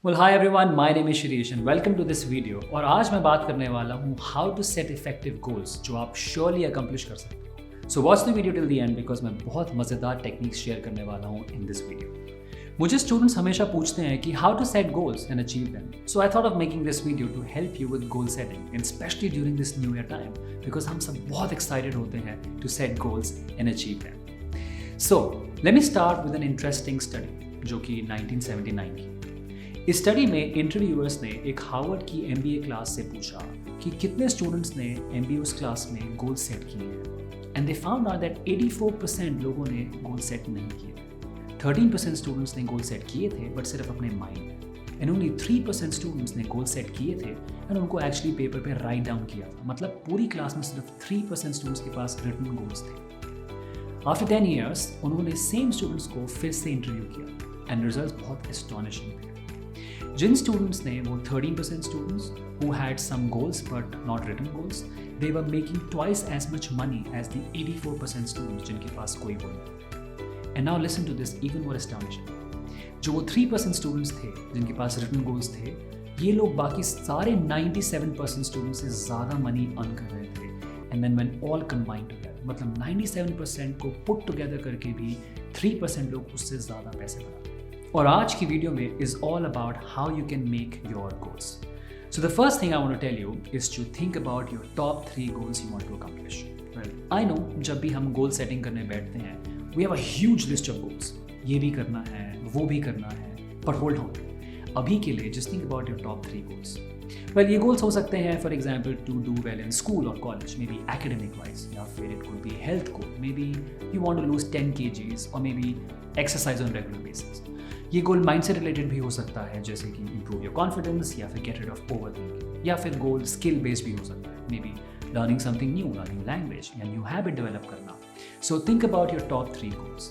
Well, hi everyone, my name is Shirish and welcome to this video। और आज मैं बात करने वाला हूँ how to set effective goals जो आप surely accomplish कर सकते हो। So watch the video till the end because मैं बहुत मज़ेदार टेक्निक्स शेयर करने वाला हूँ in this video। मुझे स्टूडेंट्स हमेशा पूछते हैं कि how to set goals and achieve them। So I thought of making this video to help you with goal setting and especially during this new year time because हम सब बहुत excited होते हैं to set goals and achieve them। So let me start with an interesting study जो कि 1979 की। इस study में इंटरव्यूअर्स ने एक हार्वर्ड की MBA क्लास से पूछा कि कितने स्टूडेंट्स ने MBA उस क्लास में गोल सेट किए हैं and they found out that 84% लोगों ने गोल सेट नहीं किए। 13% स्टूडेंट्स ने गोल सेट किए थे बट सिर्फ अपने माइंड में एंड ओनली 3% स्टूडेंट्स ने गोल सेट किए थे एंड उनको एक्चुअली पेपर पे राइट डाउन किया था। मतलब पूरी क्लास में सिर्फ 3% स्टूडेंट्स के पास रिटन गोल्स थे। आफ्टर 10 ईयर्स उन्होंने सेम स्टूडेंट्स को फिर से इंटरव्यू किया एंड रिजल्ट बहुत एस्टॉनिशिंग थे। जिन स्टूडेंट्स ने वो 13% students who had some goals but not written goals, they were making twice as much money as the 84% students जिनके पास कोई गोल नहीं। And now listen to this even more astonishing। जो वो 3% students थे जिनके पास written goals थे, ये लोग बाकी सारे 97% स्टूडेंट्स से ज़्यादा मनी अर्न कर रहे थे। And then when all combined together, मतलब 97% को put together करके भी 3% लोग उससे ज़्यादा पैसे बना। और आज की वीडियो में is all about how you can make your goals. So the first thing I want to tell you is to think about your top 3 goals you want to accomplish. Well, I know जब भी हम goal setting करने बैठते हैं, we have a huge list of goals. ये भी करना है, वो भी करना है, but hold on. अभी के लिए just think about your top 3 goals. Well, ये goals हो सकते हैं for example to do well in school or college, maybe academic wise, या फिर it could be health goal, maybe you want to lose 10 kgs or maybe exercise on regular basis. ये गोल mind से related भी हो सकता है जैसे कि इम्प्रूव योर कॉन्फिडेंस या फिर गेट रिड ऑफ ओवरथिंकिंग, या फिर गोल स्किल बेस्ड भी हो सकता है, maybe learning something new, new language या न्यू हैबिट डेवलप करना। So think about your top 3 goals.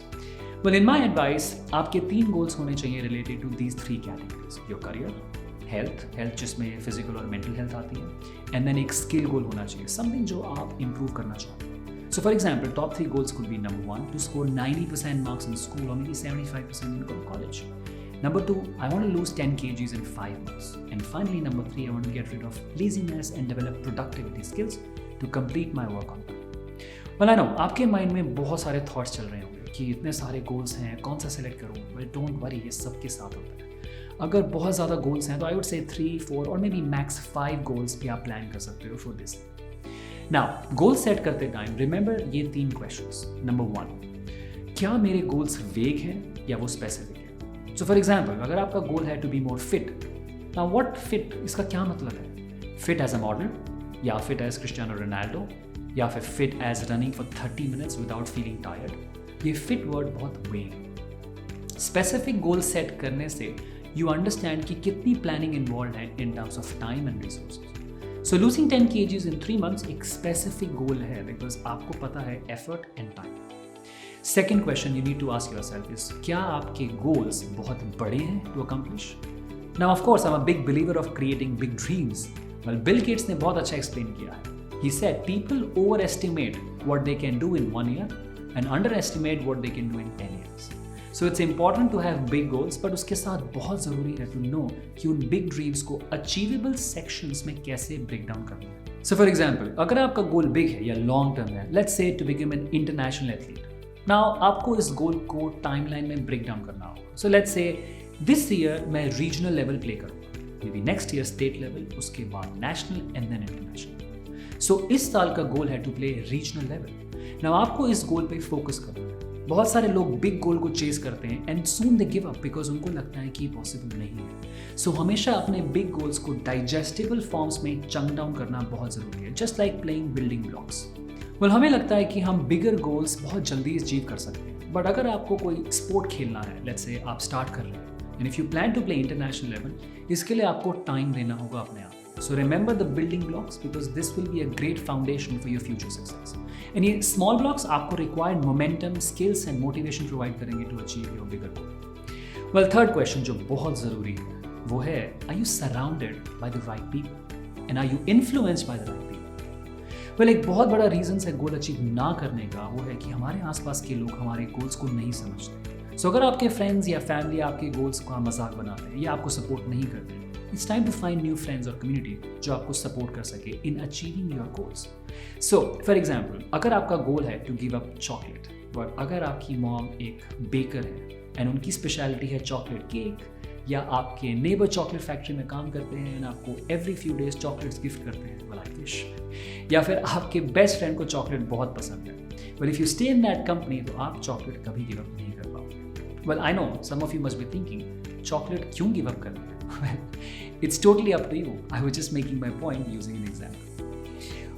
Well in my advice आपके 3 गोल्स होने चाहिए related to these 3 categories. Your career, health जिसमें फिजिकल और मेंटल हेल्थ आती है, and then एक स्किल गोल होना चाहिए, समथिंग जो आप इम्प्रूव करना चाहते हैं। So for example, top 3 goals could be number 1, to score 90% marks in school or maybe 75% in college. Number 2, I want to lose 10 kgs in 5 months. And finally, number 3, I want to get rid of laziness and develop productivity skills to complete my work on time. Well, I know, आपके mind में बहुत सारे thoughts चल रहे होंगे कि इतने सारे गोल्स हैं, कौन सा सेलेक्ट करूँ? Well, don't worry, ये सबके साथ होता है। अगर बहुत ज़्यादा गोल्स हैं तो I would say 3, 4 और maybe max 5 गोल्स भी आप प्लान कर सकते हो for this। Now goal set करते टाइम रिमेंबर ये 3 क्वेश्चंस। नंबर 1, क्या मेरे गोल्स वेग हैं या वो स्पेसिफिक है? सो फॉर एग्जांपल अगर आपका गोल है to be more fit, now what fit, इसका क्या मतलब है? फिट एज अ मॉडल, या फिट एज क्रिस्टियानो रोनाल्डो, या फिर fit as running for 30 minutes without feeling tired? ये फिट वर्ड बहुत वेग है। स्पेसिफिक गोल सेट करने से यू अंडरस्टैंड कि कितनी प्लानिंग इन्वॉल्व है in terms of time and resources. So losing 10 kgs in 3 months एक specific goal है because आपको पता है effort and time. Second question you need to ask yourself is क्या आपके goals बहुत बड़े हैं to accomplish? Now of course I'm a big believer of creating big dreams. Well, Bill Gates ने बहुत अच्छा explain किया है। He said people overestimate what they can do in 1 year and underestimate what they can do in 10 years. So it's important to have big goals, but उसके साथ बहुत ज़रूरी है to know कि उन big dreams को achievable sections में कैसे break down करना है। So for example, अगर आपका goal big है या long term है, let's say to become an international athlete. Now आपको इस goal को timeline में break down करना होगा। So let's say this year मैं regional level play करूँगा, maybe next year state level, उसके बाद national and then international. So इस साल का goal है to play regional level. Now आपको इस goal पे focus करना है। बहुत सारे लोग बिग गोल को चेस करते हैं and soon they give up because उनको लगता है कि पॉसिबल नहीं है। सो हमेशा अपने बिग गोल्स को डाइजेस्टेबल फॉर्म्स में चंक डाउन करना बहुत ज़रूरी है, just like playing building blocks. Well हमें लगता है कि हम बिगर गोल्स बहुत जल्दी अचीव कर सकते हैं, बट अगर आपको कोई स्पोर्ट खेलना है, लेट्स से आप स्टार्ट कर रहे हैं and if you plan to play international level, इसके लिए आपको टाइम देना होगा अपने आप। So remember the building blocks because this will be a great foundation for your future success. And ये small blocks आपको required momentum, skills and motivation provide करेंगे to achieve your bigger goal. Well, third question जो बहुत ज़रूरी है वो है are you surrounded by the right people and are you influenced by the right people? Well, एक बहुत बड़ा reason है गोल अचीव ना करने का वो है कि हमारे आसपास के लोग हमारे गोल्स को नहीं समझते। सो अगर आपके फ्रेंड्स या फैमिली आपके गोल्स का मजाक बनाते हैं या आपको सपोर्ट नहीं करते, it's time to find new friends और कम्युनिटी जो आपको सपोर्ट कर सके in achieving your goals. So for example, अगर आपका गोल है to give up chocolate, but अगर आपकी मॉम एक बेकर है एंड उनकी स्पेशलिटी है चॉकलेट केक, या आपके नेबर चॉकलेट फैक्ट्री में काम करते हैं एंड आपको every few days chocolates gift करते हैं, वेल आई विश. या फिर आपके बेस्ट फ्रेंड को चॉकलेट बहुत पसंद है, but if you stay in that company तो आप चॉकलेट कभी गिव अप नहीं कर पाओगे. Well I know some of you must be thinking, chocolate क्यों गिव अप करना है? Well, it's totally up to you. I was just making my point using an example.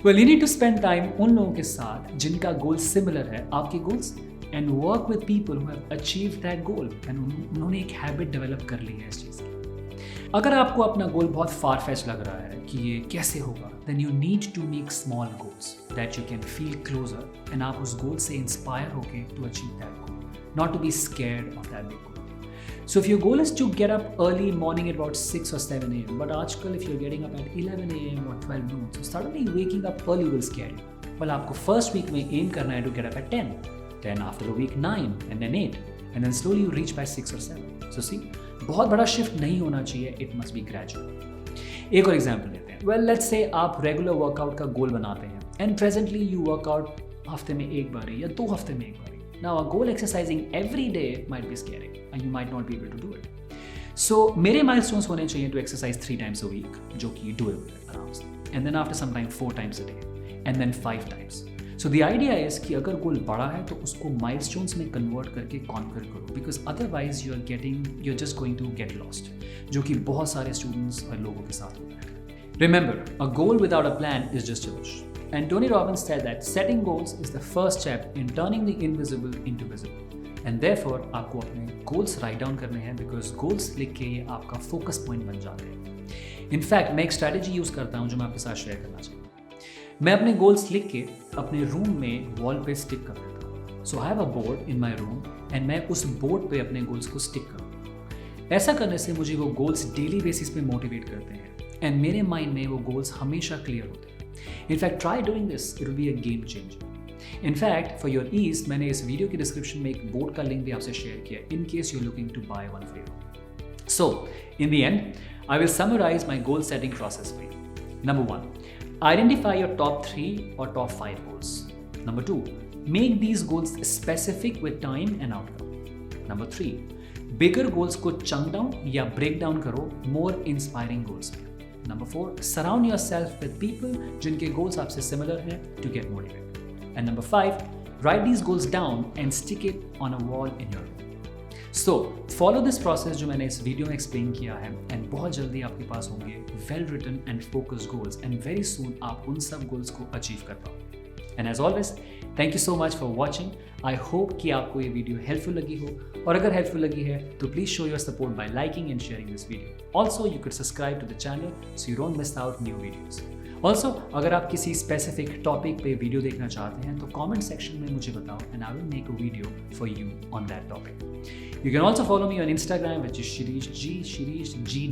Well, you need to spend time उन लोगों के साथ जिनका गोल similar है आपके goals, and work with people who have achieved that goal and उन्होंने एक habit develop कर ली है इस चीज़ की. अगर आपको अपना गोल बहुत फार फेच लग रहा है कि ये कैसे होगा, then you need to make small goals that you can feel closer, and आप उस गोल से इंस्पायर होके to achieve that goal, not to be scared of that big goal. So if your goal is to get up early morning at about 6 or 7 a.m. but आजकल if you're getting up at 11 a.m. or 12 noon, so suddenly waking up early will scare you. Well, आपको first week में aim करना है to get up at 10, then after a week 9 and then 8 and then slowly you reach by 6 or 7. So see, बहुत बड़ा shift नहीं होना चाहिए, it must be gradual. एक और एग्जाम्पल लेते हैं. Well, let's say आप रेगुलर वर्कआउट का गोल बनाते हैं and presently you work out हफ्ते में एक बार या 2 हफ्ते में एक बार. Now, a goal exercising every day might be scary and you might not be able to do it. So, मेरे milestones होने चाहिए to exercise 3 times a week, जो कि doable है आराम से. And then after some time 4 times a day, and then 5 times. So the idea is कि अगर गोल बड़ा है तो उसको milestones में convert करके conquer करो, because otherwise you're just going to get lost, जो कि बहुत सारे students और लोगों के साथ होता है. Remember, a goal without a plan is just a wish. And Tony Robbins said that setting goals is the first step in turning the invisible into visible. And therefore, आपको अपने goals write down करने हैं, because goals लिख के ये आपका focus point बन जाते हैं. In fact, मैं एक strategy use करता हूँ जो मैं आपके साथ share करना चाहता हूँ. मैं अपने goals लिख के अपने room में wall पे stick कर देता हूँ. So I have a board in my room and मैं उस board पे अपने goals को stick करता हूँ. ऐसा करने से मुझे वो goals daily basis पे motivate करते हैं and मेरे mind में वो goals हमेशा clear होते हैं. In fact, try doing this. It will be a game changer. In fact, for your ease, मैंने इस वीडियो की डिस्क्रिप्शन में एक बोर्ड का लिंक भी आपसे शेयर किया in case you're looking to buy one for you. So, in the end, I will summarize my goal setting process for you. Number 1, identify your top 3 or top 5 goals. Number 2, make these goals specific with time and outcome. Number 3, bigger goals को chunk down या break down करो more inspiring goals में. Number 4, surround yourself with people जिनके goals आपसे similar हैं to get motivated. And number 5, write these goals down and stick it on a wall in your room. So, follow this process जो मैंने इस video में explain किया है and बहुत जल्दी आपके पास होंगे well written and focused goals and very soon आप उन सब goals को achieve कर पाओगे. And as always, thank you so much for watching. I hope कि आपको ये वीडियो हेल्पफुल लगी हो, और अगर हेल्पफुल लगी है तो please show your support by liking and sharing this video. Also you can subscribe to the channel so you don't miss out new videos. Also अगर आप किसी स्पेसिफिक टॉपिक पे वीडियो देखना चाहते हैं तो कमेंट सेक्शन में मुझे बताओ and I will make a video for you on that topic. You can also follow me on Instagram, which is Shirish G,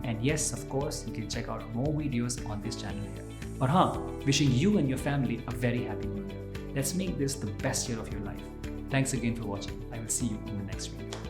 and yes, of course, you can check out more videos on this channel here. और हाँ, wishing you and your family a very happy new year. Let's make this the best year of your life. Thanks again for watching. I will see you in the next video.